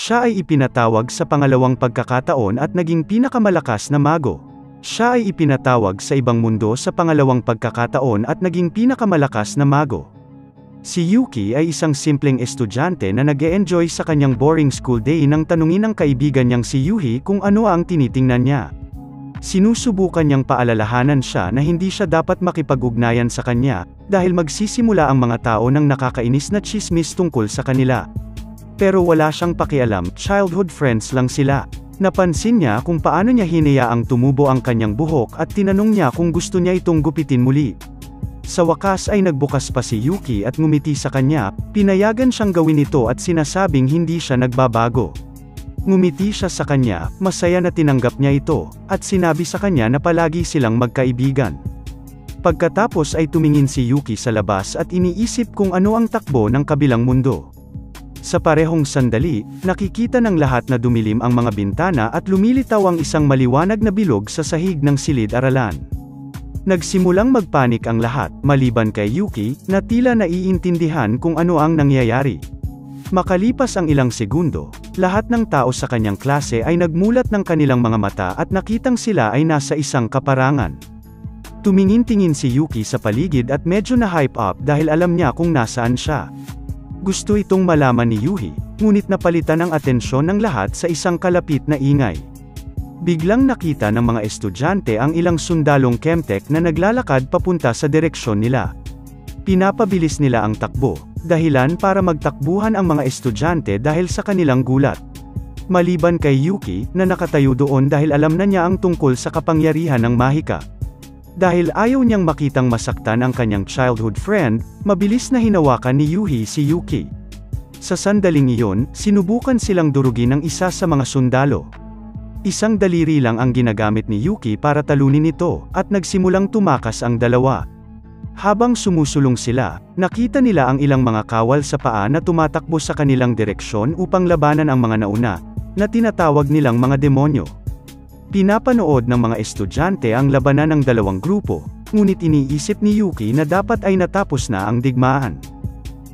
Siya ay ipinatawag sa pangalawang pagkakataon at naging pinakamalakas na mago. Siya ay ipinatawag sa ibang mundo sa pangalawang pagkakataon at naging pinakamalakas na mago. Si Yuki ay isang simpleng estudyante na nag-e-enjoy sa kanyang boring school day nang tanungin ng kaibigan niyang si Yuhi kung ano ang tinitingnan niya. Sinusubukan niyang paalalahanan siya na hindi siya dapat makipag-ugnayan sa kanya, dahil magsisimula ang mga tao ng nakakainis na tsismis tungkol sa kanila. Pero wala siyang pakialam, childhood friends lang sila. Napansin niya kung paano niya hinayaang tumubo ang kanyang buhok at tinanong niya kung gusto niya itong gupitin muli. Sa wakas ay nagbukas pa si Yuki at ngumiti sa kanya, pinayagan siyang gawin ito at sinasabing hindi siya nagbabago. Ngumiti siya sa kanya, masaya na tinanggap niya ito, at sinabi sa kanya na palagi silang magkaibigan. Pagkatapos ay tumingin si Yuki sa labas at iniisip kung ano ang takbo ng kabilang mundo. Sa parehong sandali, nakikita ng lahat na dumilim ang mga bintana at lumilitaw ang isang maliwanag na bilog sa sahig ng silid-aralan. Nagsimulang magpanik ang lahat, maliban kay Yuki, na tila naiintindihan kung ano ang nangyayari. Makalipas ang ilang segundo, lahat ng tao sa kanyang klase ay nagmulat ng kanilang mga mata at nakitang sila ay nasa isang kaparangan. Tumingin-tingin si Yuki sa paligid at medyo na-hype up dahil alam niya kung nasaan siya. Gusto itong malaman ni Yuhi, ngunit napalitan ang atensyon ng lahat sa isang kalapit na ingay. Biglang nakita ng mga estudyante ang ilang sundalong Chemtech na naglalakad papunta sa direksyon nila. Pinapabilis nila ang takbo, dahilan para magtakbuhan ang mga estudyante dahil sa kanilang gulat. Maliban kay Yuki, na nakatayo doon dahil alam na niya ang tungkol sa kapangyarihan ng Mahika. Dahil ayaw niyang makitang masaktan ang kanyang childhood friend, mabilis na hinawakan ni Yuhi si Yuki. Sa sandaling iyon, sinubukan silang durugin ng isa sa mga sundalo. Isang daliri lang ang ginagamit ni Yuki para talunin ito, at nagsimulang tumakas ang dalawa. Habang sumusulong sila, nakita nila ang ilang mga kawal sa paa na tumatakbo sa kanilang direksyon upang labanan ang mga nauna, na tinatawag nilang mga demonyo. Pinapanood ng mga estudyante ang labanan ng dalawang grupo, ngunit iniisip ni Yuki na dapat ay natapos na ang digmaan.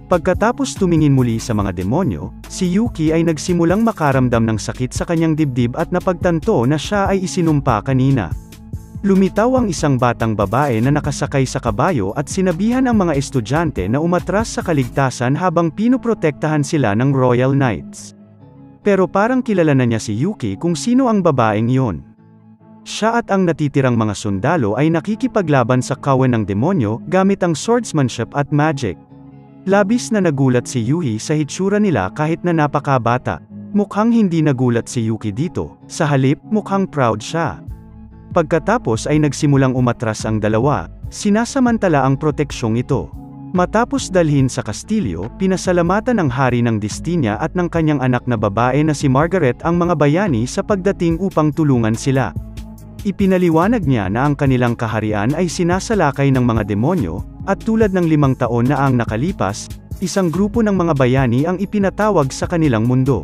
Pagkatapos tumingin muli sa mga demonyo, si Yuki ay nagsimulang makaramdam ng sakit sa kanyang dibdib at napagtanto na siya ay isinumpa kanina. Lumitaw ang isang batang babae na nakasakay sa kabayo at sinabihan ang mga estudyante na umatras sa kaligtasan habang pinoprotektahan sila ng Royal Knights. Pero parang kilala na niya si Yuki kung sino ang babaeng iyon. Siya at ang natitirang mga sundalo ay nakikipaglaban sa kawan ng demonyo gamit ang swordsmanship at magic. Labis na nagulat si Yuhi sa hitsura nila kahit na napakabata. Mukhang hindi nagulat si Yuki dito, sa halip mukhang proud siya. Pagkatapos ay nagsimulang umatras ang dalawa, sinasamantala ang proteksyong ito. Matapos dalhin sa kastilyo, pinasalamatan ng hari ng Destinia at ng kanyang anak na babae na si Margaret ang mga bayani sa pagdating upang tulungan sila. Ipinaliwanag niya na ang kanilang kaharian ay sinasalakay ng mga demonyo, at tulad ng 5 taon na ang nakalipas, isang grupo ng mga bayani ang ipinatawag sa kanilang mundo.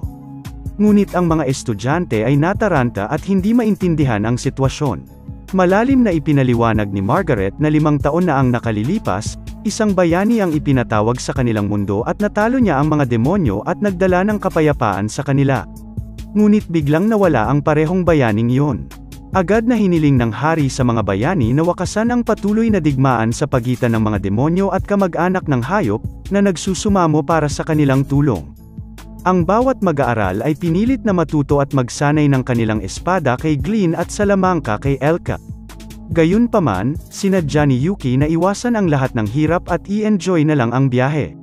Ngunit ang mga estudyante ay nataranta at hindi maintindihan ang sitwasyon. Malalim na ipinaliwanag ni Margaret na 5 taon na ang nakalilipas, isang bayani ang ipinatawag sa kanilang mundo at natalo niya ang mga demonyo at nagdala ng kapayapaan sa kanila. Ngunit biglang nawala ang parehong bayaning iyon. Agad na hiniling ng hari sa mga bayani na wakasan ang patuloy na digmaan sa pagitan ng mga demonyo at kamag-anak ng hayop, na nagsusumamo para sa kanilang tulong. Ang bawat mag-aaral ay pinilit na matuto at magsanay ng kanilang espada kay Glenn at salamangka kay Elka. Gayunpaman, sinadya ni Yuki na iwasan ang lahat ng hirap at i-enjoy na lang ang biyahe.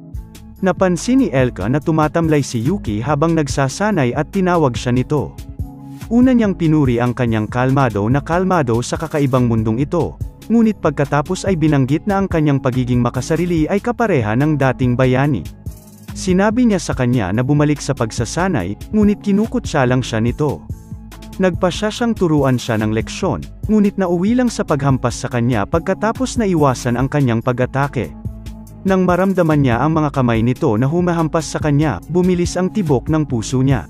Napansin ni Elka na tumatamlay si Yuki habang nagsasanay at tinawag siya nito. Una niyang pinuri ang kanyang kalmado sa kakaibang mundong ito, ngunit pagkatapos ay binanggit na ang kanyang pagiging makasarili ay kapareha ng dating bayani. Sinabi niya sa kanya na bumalik sa pagsasanay, ngunit kinukutsa lang siya nito. Nagpasya siyang turuan siya ng leksyon, ngunit nauwi lang sa paghampas sa kanya pagkatapos na iwasan ang kanyang pag-atake. Nang maramdaman niya ang mga kamay nito na humahampas sa kanya, bumilis ang tibok ng puso niya.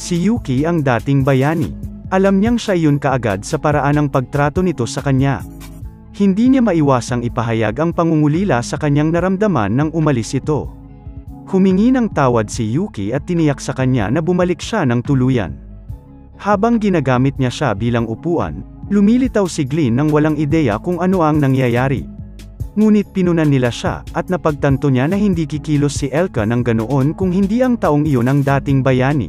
Si Yuki ang dating bayani. Alam niyang siya yun kaagad sa paraan ng pagtrato nito sa kanya. Hindi niya maiwasang ipahayag ang pangungulila sa kanyang naramdaman nang umalis ito. Humingi ng tawad si Yuki at tiniyak sa kanya na bumalik siya ng tuluyan. Habang ginagamit niya siya bilang upuan, lumilitaw si Glenn nang walang ideya kung ano ang nangyayari. Ngunit pinunan nila siya, at napagtanto niya na hindi kikilos si Elka ng ganoon kung hindi ang taong iyon ang dating bayani.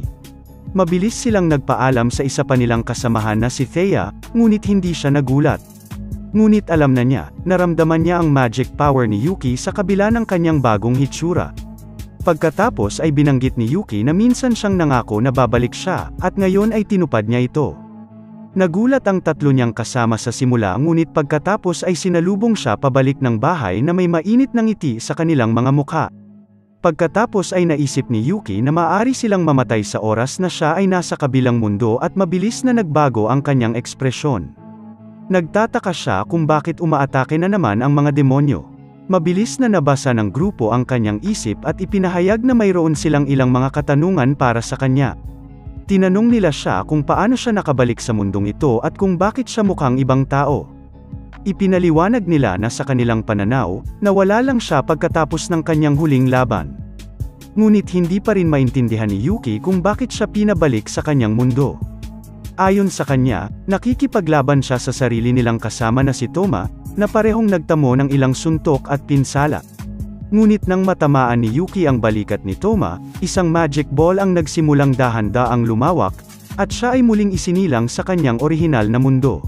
Mabilis silang nagpaalam sa isa pa nilang kasamahan na si Thea, ngunit hindi siya nagulat. Ngunit alam na niya, naramdaman niya ang magic power ni Yuki sa kabila ng kanyang bagong hitsura. Pagkatapos ay binanggit ni Yuki na minsan siyang nangako na babalik siya, at ngayon ay tinupad niya ito. Nagulat ang tatlo niyang kasama sa simula ngunit pagkatapos ay sinalubong siya pabalik ng bahay na may mainit na ngiti sa kanilang mga mukha. Pagkatapos ay naisip ni Yuki na maaari silang mamatay sa oras na siya ay nasa kabilang mundo at mabilis na nagbago ang kanyang ekspresyon. Nagtataka siya kung bakit umaatake na naman ang mga demonyo. Mabilis na nabasa ng grupo ang kanyang isip at ipinahayag na mayroon silang ilang mga katanungan para sa kanya. Tinanong nila siya kung paano siya nakabalik sa mundong ito at kung bakit siya mukhang ibang tao. Ipinaliwanag nila na sa kanilang pananaw, nawala lang siya pagkatapos ng kanyang huling laban. Ngunit hindi pa rin maintindihan ni Yuki kung bakit siya pinabalik sa kanyang mundo. Ayon sa kanya, nakikipaglaban siya sa sarili nilang kasama na si Toma, na parehong nagtamo ng ilang suntok at pinsala. Ngunit nang matamaan ni Yuki ang balikat ni Toma, isang magic ball ang nagsimulang dahan-daang lumawak, at siya ay muling isinilang sa kanyang orihinal na mundo.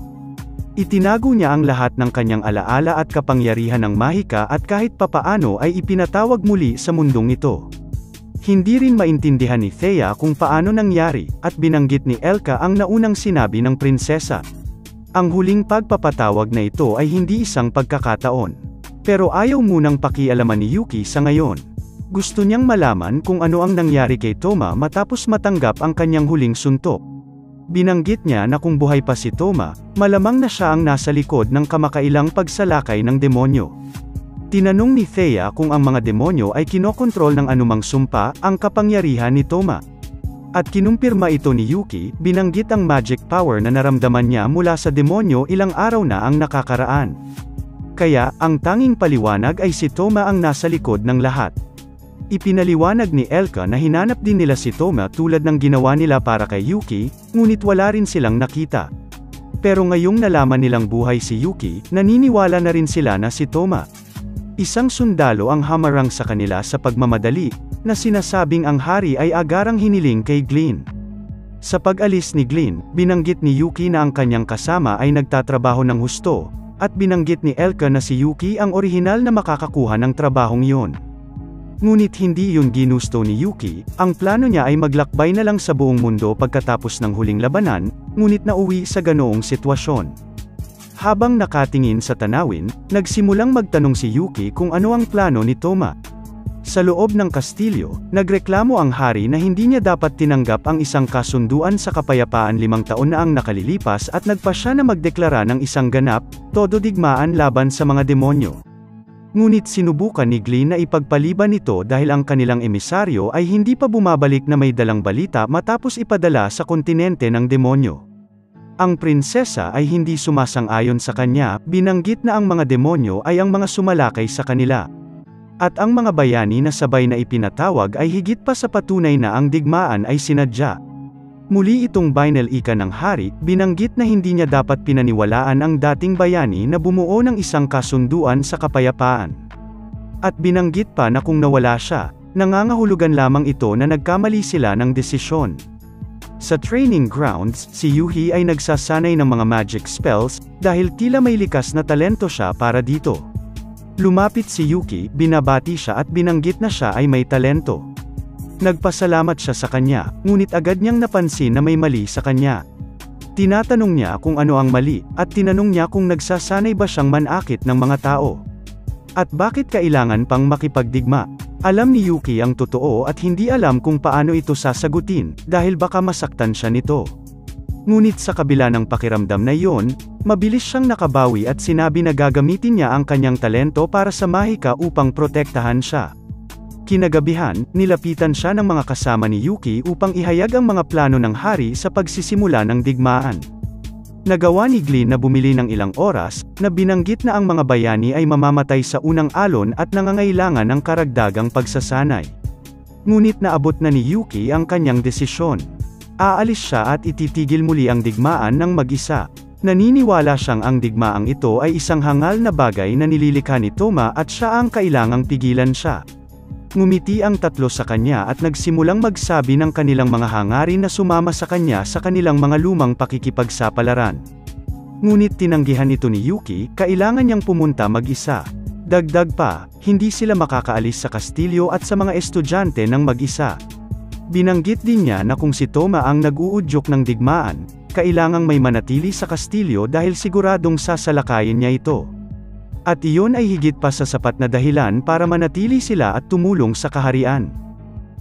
Itinago niya ang lahat ng kanyang alaala at kapangyarihan ng mahika at kahit papaano ay ipinatawag muli sa mundong ito. Hindi rin maintindihan ni Thea kung paano nangyari, at binanggit ni Elka ang naunang sinabi ng prinsesa. Ang huling pagpapatawag na ito ay hindi isang pagkakataon. Pero ayaw munang pakialaman ni Yuki sa ngayon. Gusto niyang malaman kung ano ang nangyari kay Toma matapos matanggap ang kanyang huling suntok. Binanggit niya na kung buhay pa si Toma, malamang na siya ang nasa likod ng kamakailang pagsalakay ng demonyo. Tinanong ni Thea kung ang mga demonyo ay kinokontrol ng anumang sumpa, ang kapangyarihan ni Toma. At kinumpirma ito ni Yuki, binanggit ang magic power na naramdaman niya mula sa demonyo ilang araw na ang nakakaraan. Kaya, ang tanging paliwanag ay si Toma ang nasa likod ng lahat. Ipinaliwanag ni Elka na hinanap din nila si Toma tulad ng ginawa nila para kay Yuki, ngunit wala rin silang nakita. Pero ngayong nalaman nilang buhay si Yuki, naniniwala na rin sila na si Toma. Isang sundalo ang hamarang sa kanila sa pagmamadali, na sinasabing ang hari ay agarang hiniling kay Glenn. Sa pag-alis ni Glenn, binanggit ni Yuki na ang kanyang kasama ay nagtatrabaho ng husto, at binanggit ni Elka na si Yuki ang orihinal na makakakuha ng trabahong iyon. Ngunit hindi yun ginusto ni Yuki, ang plano niya ay maglakbay na lang sa buong mundo pagkatapos ng huling labanan, ngunit nauwi sa ganoong sitwasyon. Habang nakatingin sa tanawin, nagsimulang magtanong si Yuki kung ano ang plano ni Toma. Sa loob ng kastilyo, nagreklamo ang hari na hindi niya dapat tinanggap ang isang kasunduan sa kapayapaan 5 taon na ang nakalilipas at nagpa siya na magdeklara ng isang ganap, todo digmaan laban sa mga demonyo. Ngunit sinubukan ni Glenn na ipagpaliban ito dahil ang kanilang emisaryo ay hindi pa bumabalik na may dalang balita matapos ipadala sa kontinente ng demonyo. Ang prinsesa ay hindi sumasang-ayon sa kanya, binanggit na ang mga demonyo ay ang mga sumalakay sa kanila. At ang mga bayani na sabay na ipinatawag ay higit pa sa patunay na ang digmaan ay sinadya. Muli itong binal-ika ng hari, binanggit na hindi niya dapat pinaniwalaan ang dating bayani na bumuo ng isang kasunduan sa kapayapaan. At binanggit pa na kung nawala siya, nangangahulugan lamang ito na nagkamali sila ng desisyon. Sa training grounds, si Yuhi ay nagsasanay ng mga magic spells, dahil tila may likas na talento siya para dito. Lumapit si Yuki, binabati siya at binanggit na siya ay may talento. Nagpasalamat siya sa kanya, ngunit agad niyang napansin na may mali sa kanya. Tinatanong niya kung ano ang mali, at tinanong niya kung nagsasanay ba siyang manakit ng mga tao. At bakit kailangan pang makipagdigma? Alam ni Yuki ang totoo at hindi alam kung paano ito sasagutin, dahil baka masaktan siya nito. Ngunit sa kabila ng pakiramdam na iyon, mabilis siyang nakabawi at sinabi na gagamitin niya ang kanyang talento para sa mahika upang protektahan siya. Kinagabihan, nilapitan siya ng mga kasama ni Yuki upang ihayag ang mga plano ng hari sa pagsisimula ng digmaan. Nagawa ni Glenn na bumili ng ilang oras, na binanggit na ang mga bayani ay mamamatay sa unang alon at nangangailangan ng karagdagang pagsasanay. Ngunit naabot na ni Yuki ang kanyang desisyon. Aalis siya at ititigil muli ang digmaan ng mag-isa. Naniniwala siyang ang digmaang ito ay isang hangal na bagay na nililikha ni Toma at siya ang kailangang pigilan siya. Ngumiti ang tatlo sa kanya at nagsimulang magsabi ng kanilang mga hangarin na sumama sa kanya sa kanilang mga lumang pakikipagsapalaran. Ngunit tinanggihan ito ni Yuki, kailangan niyang pumunta mag-isa. Dagdag pa, hindi sila makakaalis sa kastilyo at sa mga estudyante ng mag-isa. Binanggit din niya na kung si Toma ang nag-uudyok ng digmaan, kailangang may manatili sa kastilyo dahil siguradong sasalakayin niya ito. At iyon ay higit pa sa sapat na dahilan para manatili sila at tumulong sa kaharian.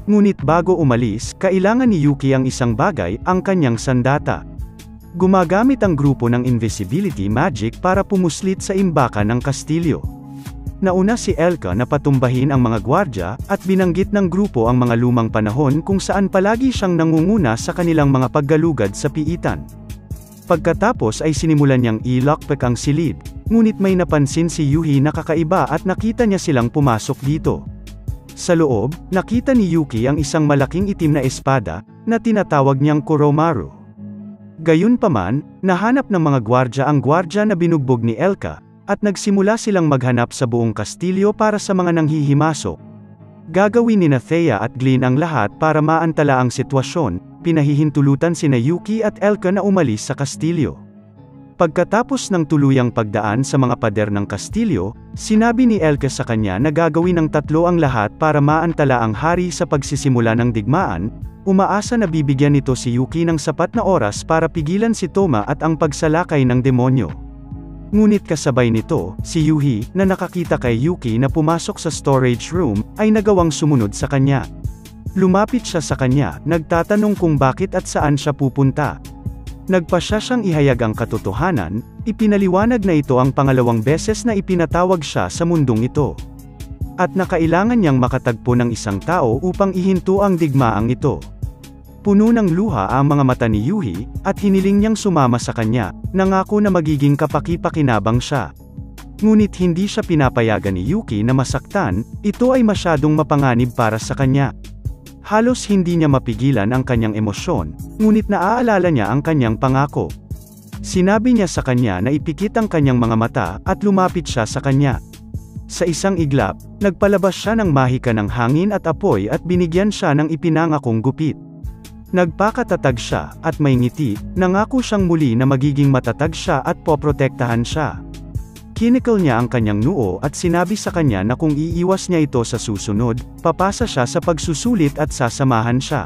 Ngunit bago umalis, kailangan ni Yuki ang isang bagay, ang kanyang sandata. Gumagamit ang grupo ng invisibility magic para pumuslit sa imbakan ng kastilyo. Nauna si Elka na patumbahin ang mga gwardya, at binanggit ng grupo ang mga lumang panahon kung saan palagi siyang nangunguna sa kanilang mga paggalugad sa piitan. Pagkatapos ay sinimulan niyang i-lockpick ang silid, ngunit may napansin si Yuhi na kakaiba at nakita niya silang pumasok dito. Sa loob, nakita ni Yuki ang isang malaking itim na espada, na tinatawag niyang Kuromaru. Gayunpaman, nahanap ng mga gwardya ang gwardya na binugbog ni Elka, at nagsimula silang maghanap sa buong kastilyo para sa mga nanghihimasok. Gagawin ni Thea at Glynn ang lahat para maantala ang sitwasyon, pinahihintulutan sina Yuki at Elka na umalis sa kastilyo. Pagkatapos ng tuluyang pagdaan sa mga pader ng kastilyo, sinabi ni Elka sa kanya na gagawin ng tatlo ang lahat para maantala ang hari sa pagsisimula ng digmaan, umaasa na bibigyan nito si Yuki ng sapat na oras para pigilan si Toma at ang pagsalakay ng demonyo. Ngunit kasabay nito, si Yuhi, na nakakita kay Yuki na pumasok sa storage room, ay nagawang sumunod sa kanya. Lumapit siya sa kanya, nagtatanong kung bakit at saan siya pupunta. Nagpasya siyang ihayag ang katotohanan, ipinaliwanag na ito ang pangalawang beses na ipinatawag siya sa mundong ito. At na kailangan niyang makatagpo ng isang tao upang ihinto ang digmaang ito. Puno ng luha ang mga mata ni Yuhi, at hiniling niyang sumama sa kanya, nangako na magiging kapaki-pakinabang siya. Ngunit hindi siya pinapayagan ni Yuki na masaktan, ito ay masyadong mapanganib para sa kanya. Halos hindi niya mapigilan ang kanyang emosyon, ngunit naaalala niya ang kanyang pangako. Sinabi niya sa kanya na ipikit ang kanyang mga mata, at lumapit siya sa kanya. Sa isang iglap, nagpalabas siya ng mahika ng hangin at apoy at binigyan siya ng ipinangakong gupit. Nagpakatatag siya, at may ngiti, nangako siyang muli na magiging matatag siya at poprotektahan siya. Kinikal niya ang kanyang noo at sinabi sa kanya na kung iiwas niya ito sa susunod, papasa siya sa pagsusulit at sasamahan siya.